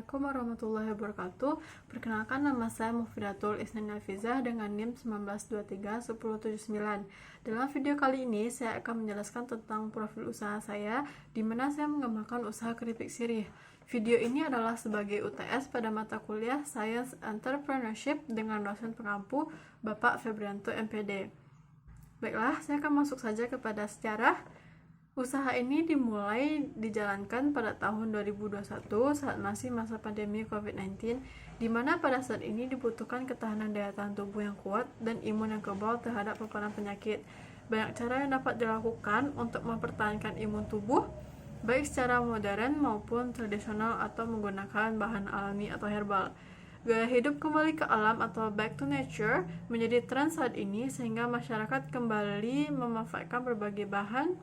Assalamualaikum warahmatullahi wabarakatuh. Perkenalkan, nama saya Mufidatul Isnin Nafizah dengan NIM 19231079. Dalam video kali ini saya akan menjelaskan tentang profil usaha saya, di mana saya mengembangkan usaha keripik sirih. Video ini adalah sebagai UTS pada mata kuliah Science Entrepreneurship dengan dosen pengampu Bapak Febrianto MPD. Baiklah, saya akan masuk saja kepada sejarah. Usaha ini dijalankan pada tahun 2021 saat masih masa pandemi COVID-19, di mana pada saat ini dibutuhkan ketahanan daya tahan tubuh yang kuat dan imun yang kebal terhadap paparan penyakit. Banyak cara yang dapat dilakukan untuk mempertahankan imun tubuh, baik secara modern maupun tradisional atau menggunakan bahan alami atau herbal. Gaya hidup kembali ke alam atau back to nature menjadi tren saat ini, sehingga masyarakat kembali memanfaatkan berbagai bahan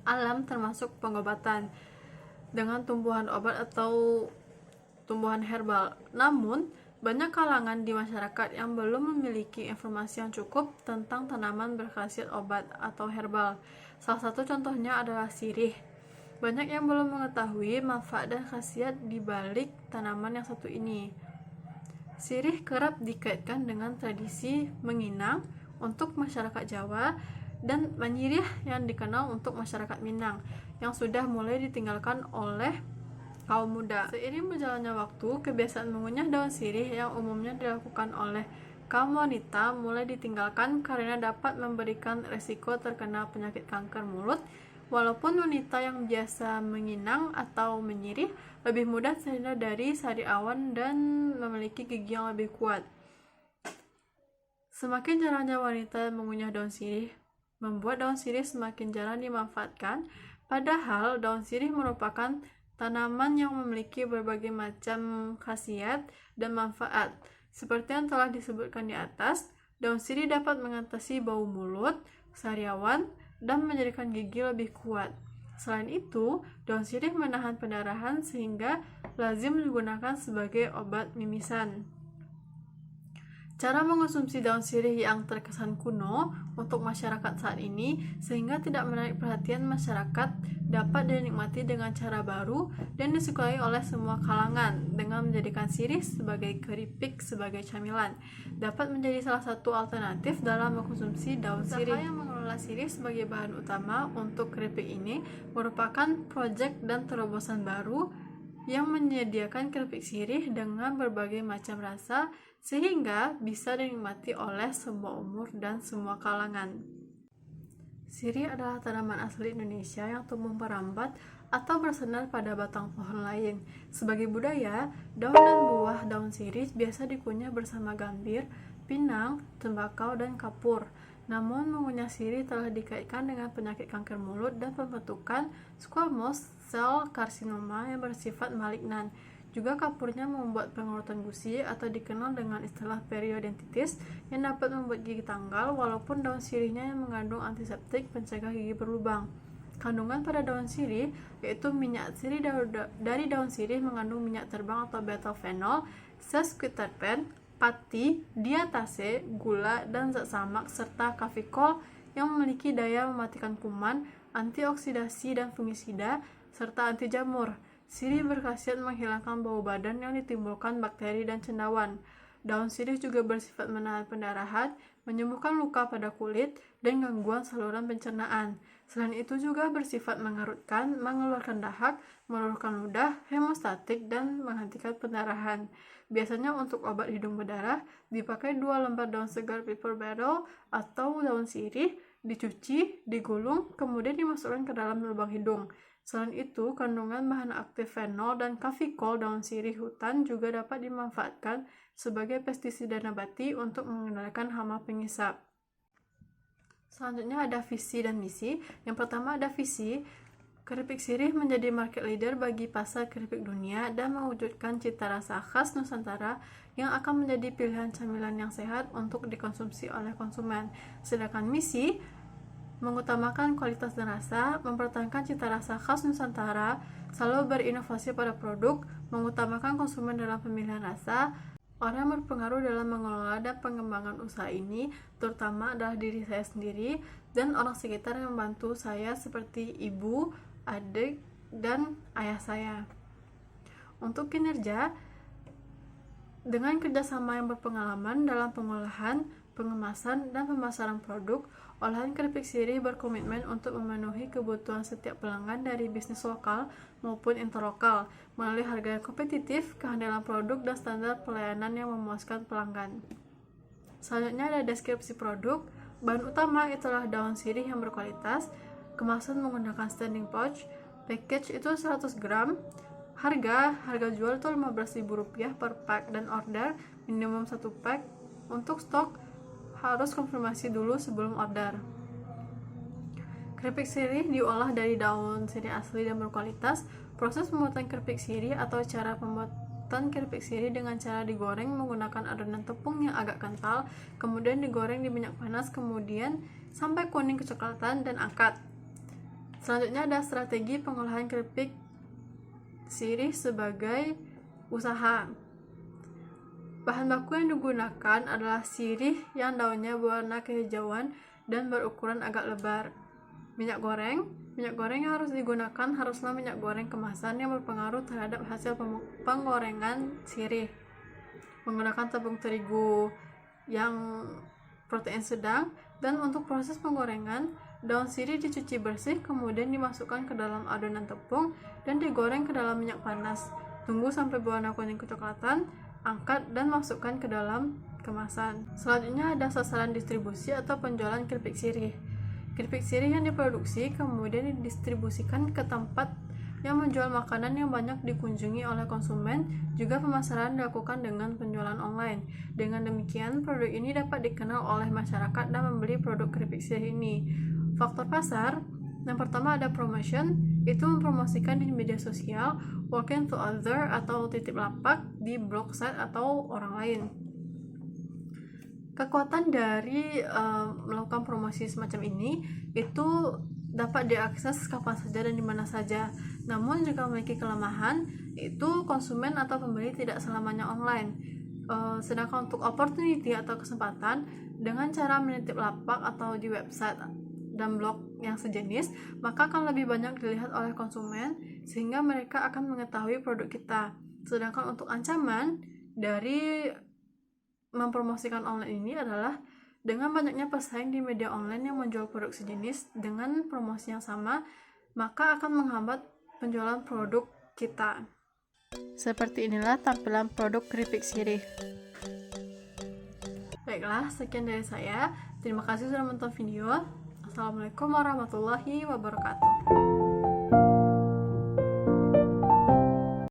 alam termasuk pengobatan dengan tumbuhan obat atau tumbuhan herbal. Namun, banyak kalangan di masyarakat yang belum memiliki informasi yang cukup tentang tanaman berkhasiat obat atau herbal. Salah satu contohnya adalah sirih. Banyak yang belum mengetahui manfaat dan khasiat di balik tanaman yang satu ini. Sirih kerap dikaitkan dengan tradisi menginang untuk masyarakat Jawa dan menyirih yang dikenal untuk masyarakat Minang, yang sudah mulai ditinggalkan oleh kaum muda. Seiring berjalannya waktu, kebiasaan mengunyah daun sirih yang umumnya dilakukan oleh kaum wanita mulai ditinggalkan karena dapat memberikan resiko terkena penyakit kanker mulut. Walaupun wanita yang biasa menginang atau menyirih lebih mudah terhindar dari sari awan dan memiliki gigi yang lebih kuat. Semakin jarangnya wanita mengunyah daun sirih membuat daun sirih semakin jarang dimanfaatkan, padahal daun sirih merupakan tanaman yang memiliki berbagai macam khasiat dan manfaat. Seperti yang telah disebutkan di atas, daun sirih dapat mengatasi bau mulut, sariawan, dan menjadikan gigi lebih kuat. Selain itu, daun sirih menahan pendarahan sehingga lazim digunakan sebagai obat mimisan. Cara mengonsumsi daun sirih yang terkesan kuno untuk masyarakat saat ini sehingga tidak menarik perhatian masyarakat dapat dinikmati dengan cara baru dan disukai oleh semua kalangan dengan menjadikan sirih sebagai keripik sebagai camilan. Dapat menjadi salah satu alternatif dalam mengkonsumsi daun sirih. Usaha yang mengelola sirih sebagai bahan utama untuk keripik ini merupakan proyek dan terobosan baru yang menyediakan keripik sirih dengan berbagai macam rasa sehingga bisa dinikmati oleh semua umur dan semua kalangan. Sirih adalah tanaman asli Indonesia yang tumbuh merambat atau bersandar pada batang pohon lain. Sebagai budaya, daun dan buah daun sirih biasa dikunyah bersama gambir, pinang, tembakau, dan kapur. Namun, mengunyah sirih telah dikaitkan dengan penyakit kanker mulut dan pembentukan squamous cell carcinoma yang bersifat malignan. Juga kapurnya membuat pengurutan gusi atau dikenal dengan istilah periodontitis yang dapat membuat gigi tanggal, walaupun daun sirihnya yang mengandung antiseptik pencegah gigi berlubang. Kandungan pada daun sirih yaitu minyak sirih dari daun sirih mengandung minyak terbang atau beta-fenol, sesquiterpen, pati, diatase, gula, dan zat samak serta kafikol yang memiliki daya mematikan kuman, antioksidasi dan fungisida, serta anti jamur. Sirih berkhasiat menghilangkan bau badan yang ditimbulkan bakteri dan cendawan. Daun sirih juga bersifat menahan pendarahan, menyembuhkan luka pada kulit, dan gangguan saluran pencernaan. Selain itu juga bersifat mengerutkan, mengeluarkan dahak, meluruhkan ludah, hemostatik, dan menghentikan pendarahan. Biasanya untuk obat hidung berdarah, dipakai 2 lembar daun segar pepper barrel atau daun sirih, dicuci, digulung, kemudian dimasukkan ke dalam lubang hidung. Selain itu, kandungan bahan aktif fenol dan kafikol daun sirih hutan juga dapat dimanfaatkan sebagai pestisida nabati untuk mengendalikan hama pengisap. Selanjutnya ada visi dan misi. Yang pertama ada visi. Keripik sirih menjadi market leader bagi pasar keripik dunia dan mewujudkan cita rasa khas Nusantara yang akan menjadi pilihan camilan yang sehat untuk dikonsumsi oleh konsumen. Sedangkan misi mengutamakan kualitas dan rasa, mempertahankan cita rasa khas Nusantara, selalu berinovasi pada produk, mengutamakan konsumen dalam pemilihan rasa. Orang yang berpengaruh dalam mengelola dan pengembangan usaha ini terutama adalah diri saya sendiri dan orang sekitar yang membantu saya seperti ibu, adik, dan ayah saya. Untuk kinerja, dengan kerjasama yang berpengalaman dalam pengolahan, pengemasan, dan pemasaran produk, olahan keripik sirih berkomitmen untuk memenuhi kebutuhan setiap pelanggan dari bisnis lokal maupun interlokal melalui harga yang kompetitif, kehandalan produk, dan standar pelayanan yang memuaskan pelanggan. Selanjutnya ada deskripsi produk. Bahan utama itulah daun sirih yang berkualitas, kemasan menggunakan standing pouch, package itu 100 gram, harga jual itu Rp15.000 per pack dan order minimum 1 pack. Untuk stok harus konfirmasi dulu sebelum order. Keripik sirih diolah dari daun sirih asli dan berkualitas. Proses pembuatan keripik sirih atau cara pembuatan keripik sirih dengan cara digoreng menggunakan adonan tepung yang agak kental, kemudian digoreng di minyak panas, kemudian sampai kuning kecoklatan dan angkat. Selanjutnya ada strategi pengolahan keripik sirih sebagai usaha. Bahan baku yang digunakan adalah sirih yang daunnya berwarna kehijauan dan berukuran agak lebar. Minyak goreng yang harus digunakan haruslah minyak goreng kemasan yang berpengaruh terhadap hasil penggorengan sirih. Menggunakan tepung terigu yang protein sedang, dan untuk proses penggorengan, daun sirih dicuci bersih, kemudian dimasukkan ke dalam adonan tepung dan digoreng ke dalam minyak panas. Tunggu sampai berwarna kuning kecoklatan, angkat dan masukkan ke dalam kemasan. Selanjutnya ada sasaran distribusi atau penjualan keripik sirih. Keripik sirih yang diproduksi kemudian didistribusikan ke tempat yang menjual makanan yang banyak dikunjungi oleh konsumen. Juga pemasaran dilakukan dengan penjualan online. Dengan demikian, produk ini dapat dikenal oleh masyarakat dan membeli produk keripik sirih ini. Faktor pasar, yang pertama ada promotion, itu mempromosikan di media sosial, walking to other atau titip lapak di blog site atau orang lain. Kekuatan dari melakukan promosi semacam ini itu dapat diakses kapan saja dan di mana saja. Namun juga memiliki kelemahan, itu konsumen atau pembeli tidak selamanya online. Sedangkan untuk opportunity atau kesempatan, dengan cara menitip lapak atau di website dan blog yang sejenis, maka akan lebih banyak dilihat oleh konsumen sehingga mereka akan mengetahui produk kita. Sedangkan untuk ancaman dari mempromosikan online ini adalah dengan banyaknya pesaing di media online yang menjual produk sejenis dengan promosi yang sama, maka akan menghambat penjualan produk kita. Seperti inilah tampilan produk keripik sirih. Baiklah, sekian dari saya. Terima kasih sudah menonton video. Assalamualaikum warahmatullahi wabarakatuh.